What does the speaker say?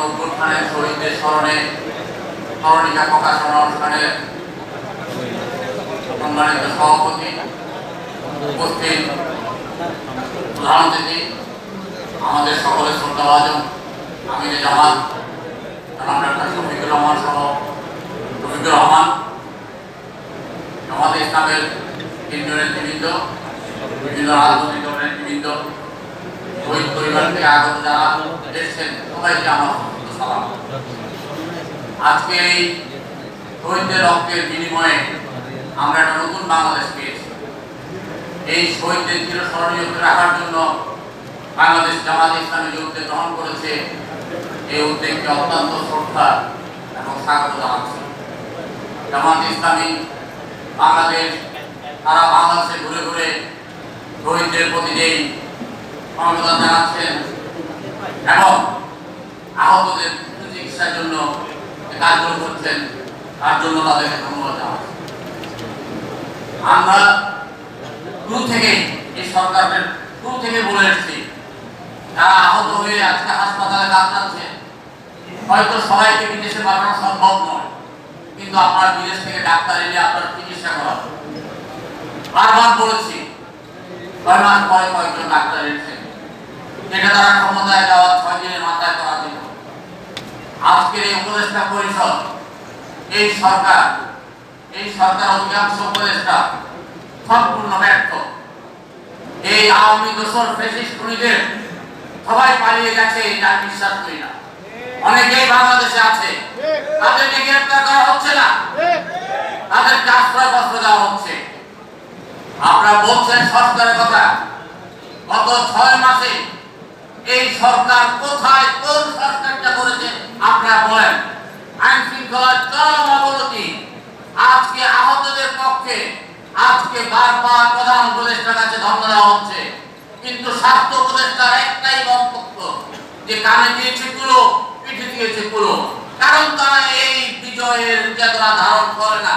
অভ্যুত্থানের শহীদদের স্মরণে স্মরণিকা প্রকাশনা অনুষ্ঠানের সম্মানিত সভাপতি, উপস্থিত প্রধান অতিথি, আমাদের সকলের শ্রদ্ধাভাজন আমিরে জামাত জনাব ডাক্তার শফিকুর রহমান সহ শফিকুর রহমান, জামাতে ইসলামের কেন্দ্রীয় নেতৃবৃন্দ, বিভিন্ন রাজনৈতিক দলের নেতৃবৃন্দ, শহীদ পরিবার থেকে আগত যারা এসেছেন সবাইকে আমার সালাম। আজকে এই শহীদদের রক্তের বিনিময়ে আমরা একটা নতুন বাংলাদেশ পেয়েছি। এই শহীদদের চিরস্মরণীয় করে রাখার জন্য বাংলাদেশ জামাতে ইসলামী যে উদ্যোগ গ্রহণ করেছে, এই উদ্যোগকে অত্যন্ত শ্রদ্ধা এবং স্বাগত জানাচ্ছি। জামাতে ইসলামী বাংলাদেশ তারা বাংলাদেশে ঘুরে ঘুরে শহীদদের প্রতি যেই সমবেদনা জানাচ্ছেন এবং আহতদের চিকিৎসার জন্য কাজগুলো করছেন, তার জন্য তাদেরকে ধন্যবাদ জানাচ্ছি। আমরা শুরু থেকে এই সরকারের শুরু থেকে বলে এসেছি, যারা আহত হয়ে আজকে হাসপাতালে কাতরাচ্ছে, হয়তো সবাইকে বিদেশে পাঠানো সম্ভব নয়, কিন্তু আপনার বিদেশ থেকে ডাক্তার এনে আপনার চিকিৎসা করা। বারবার বলেছি 6 মাস পরে কয়েকজন ডাক্তার এনেছেন, যেটা তারা ক্ষমতায় যাওয়ার 6 দিনের মাথায় করা ছিল। আজকের এই উপদেষ্টা পরিষদ, এই সরকার অধিকাংশ উপদেষ্টা সম্পূর্ণ ব্যর্থ। এই আওয়ামী দোসর ফ্যাসিস্ট খুনিদের সবাই পালিয়ে গেছে, এটা বিশ্বাস করি না। অনেকেই বাংলাদেশে আছে, তাদেরকে গ্রেফতার করা হচ্ছে না, তাদেরকে আশ্রয় বস্ত্র দেওয়া হচ্ছে। আপনারা বলছেন সরকারের কথা, গত 6 মাসে এই সরকার কোথায় কোন সরকারটা করেছে আপনারা বলেন? আইন শৃঙ্খলার চরম অবনতি। আজকে আহতদের পক্ষে আজকে বারবার প্রধান উপদেষ্টার কাছে ধর্ণা দেওয়া হচ্ছে, কিন্তু স্বাস্থ্য উপদেষ্টার একটাই বক্তব্য যে কানে দিয়েছে কুলো, পিঠে দিয়েছে কুলো। কারণ তারা এই বিজয়ের চেতনা ধারণ করে না।